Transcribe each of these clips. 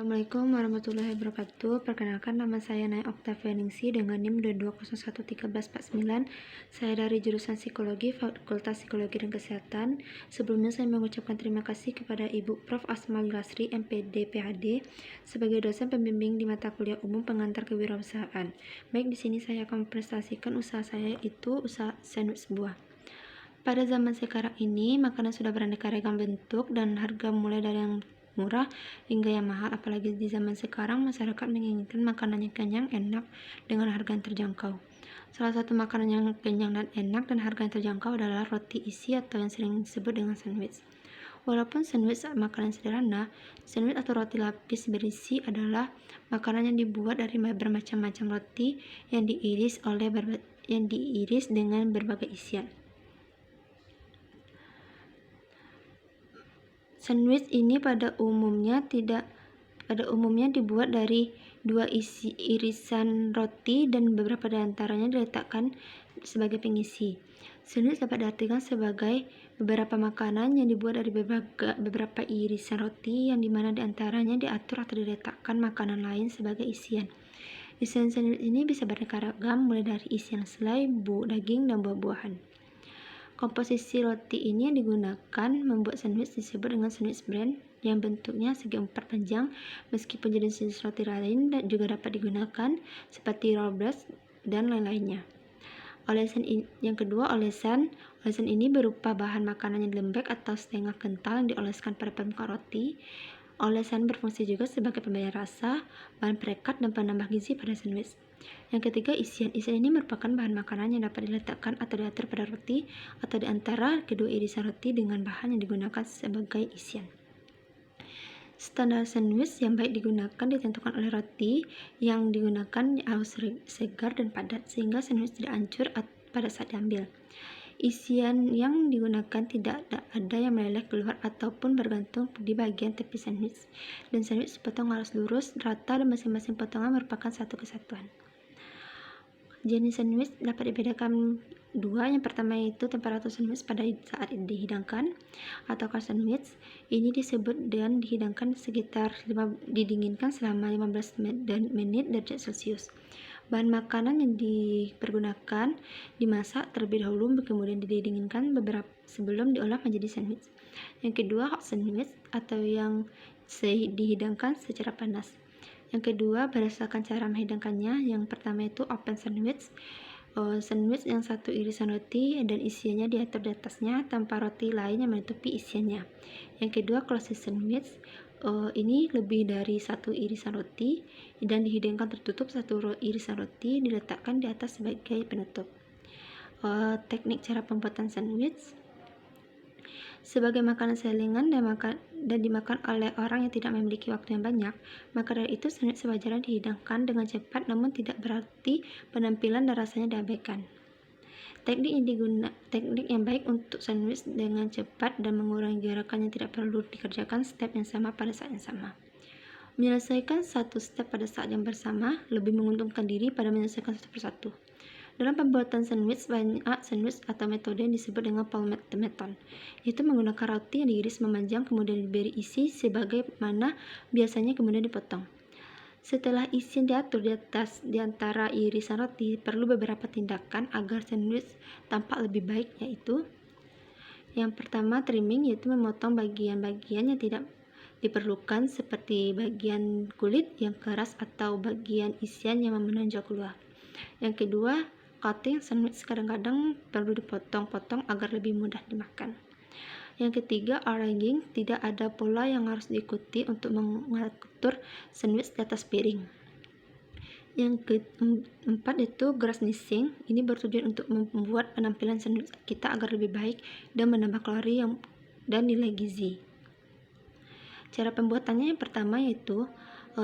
Assalamualaikum warahmatullahi wabarakatuh. Perkenalkan, nama saya Naya Oktavia Ningsi dengan NIM 22011349. Saya dari jurusan Psikologi, Fakultas Psikologi dan Kesehatan. Sebelumnya saya mengucapkan terima kasih kepada Ibu Prof. Asmal Lasri, MPD PhD, sebagai dosen pembimbing di mata kuliah umum pengantar kewirausahaan. Baik, di sini saya akan mempresentasikan usaha saya, itu usaha sandwich buah. Pada zaman sekarang ini, makanan sudah beraneka ragam bentuk dan harga mulai dari yang murah hingga yang mahal. Apalagi di zaman sekarang, masyarakat menginginkan makanan yang kenyang, enak, dengan harga yang terjangkau. Salah satu makanan yang kenyang dan enak dan harga yang terjangkau adalah roti isi atau yang sering disebut dengan sandwich. Walaupun sandwich makanan sederhana, sandwich atau roti lapis berisi adalah makanan yang dibuat dari bermacam-macam roti yang diiris dengan berbagai isian. Sandwich ini pada umumnya dibuat dari dua irisan roti dan beberapa di antaranya diletakkan sebagai pengisi. Sandwich dapat diartikan sebagai beberapa makanan yang dibuat dari beberapa irisan roti yang dimana di antaranya diatur atau diletakkan makanan lain sebagai isian. Isian sandwich ini bisa beraneka ragam, mulai dari isian selai, daging, dan buah-buahan. Komposisi roti ini yang digunakan membuat sandwich disebut dengan sandwich bread yang bentuknya segi empat panjang. Meskipun jenis roti lain juga dapat digunakan seperti roll bread dan lain-lainnya. Yang kedua, olesan. Olesan ini berupa bahan makanan yang lembek atau setengah kental yang dioleskan pada permukaan roti. Olesan berfungsi juga sebagai pemberi rasa, bahan perekat, dan penambah gizi pada sandwich. Yang ketiga, isian. Isian ini merupakan bahan makanan yang dapat diletakkan atau diatur pada roti atau di antara kedua irisan roti dengan bahan yang digunakan sebagai isian. Standar sandwich yang baik digunakan ditentukan oleh roti yang digunakan harus segar dan padat sehingga sandwich tidak hancur pada saat diambil. Isian yang digunakan tidak ada yang meleleh keluar ataupun bergantung di bagian tepi sandwich, dan sandwich dipotong harus lurus, rata, dan masing-masing potongan merupakan satu kesatuan. Jenis sandwich dapat dibedakan dua. Yang pertama yaitu temperatur sandwich pada saat dihidangkan, atau sandwich ini disebut dan dihidangkan didinginkan selama 15 menit derajat Celcius. Bahan makanan yang dipergunakan dimasak terlebih dahulu, kemudian didinginkan beberapa sebelum diolah menjadi sandwich. Yang kedua, hot sandwich atau yang dihidangkan secara panas. Yang kedua, berdasarkan cara menghidangkannya. Yang pertama itu open sandwich. Sandwich yang satu irisan roti dan isiannya diatur di atasnya tanpa roti lain yang menutupi isiannya. Yang kedua, closed sandwich. Ini lebih dari satu irisan roti dan dihidangkan tertutup. Satu irisan roti diletakkan di atas sebagai penutup. Teknik cara pembuatan sandwich. Sebagai makanan selingan dan dimakan oleh orang yang tidak memiliki waktu yang banyak, maka dari itu sandwich sewajarnya dihidangkan dengan cepat, namun tidak berarti penampilan dan rasanya diabaikan. Teknik yang baik untuk sandwich dengan cepat dan mengurangi gerakan yang tidak perlu dikerjakan step yang sama pada saat yang sama. Menyelesaikan satu step pada saat yang bersama lebih menguntungkan diri pada menyelesaikan satu persatu. Dalam pembuatan sandwich, banyak sandwich atau metode yang disebut dengan palm method, yaitu menggunakan roti yang diiris memanjang kemudian diberi isi sebagaimana biasanya kemudian dipotong. Setelah isian diatur di antara irisan roti, perlu beberapa tindakan agar sandwich tampak lebih baik, yaitu yang pertama, trimming, yaitu memotong bagian-bagian yang tidak diperlukan seperti bagian kulit yang keras atau bagian isian yang menonjol keluar. Yang kedua, cutting. Sandwich kadang-kadang perlu dipotong-potong agar lebih mudah dimakan. Yang ketiga, arranging. Tidak ada pola yang harus diikuti untuk mengatur sandwich di atas piring. Yang keempat itu garnishing. Ini bertujuan untuk membuat penampilan sandwich kita agar lebih baik dan menambah kalori dan nilai gizi. Cara pembuatannya yang pertama yaitu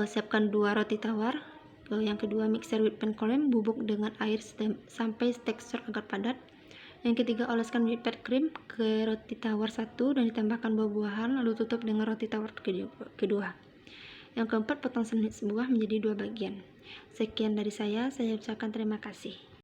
siapkan 2 roti tawar. Yang kedua, mixer whipped cream, bubuk dengan air sampai tekstur agar padat. Yang ketiga, oleskan whipped cream ke roti tawar 1 dan ditambahkan buah-buahan, lalu tutup dengan roti tawar kedua. Yang keempat, potong sandwich buah menjadi 2 bagian. Sekian dari saya ucapkan terima kasih.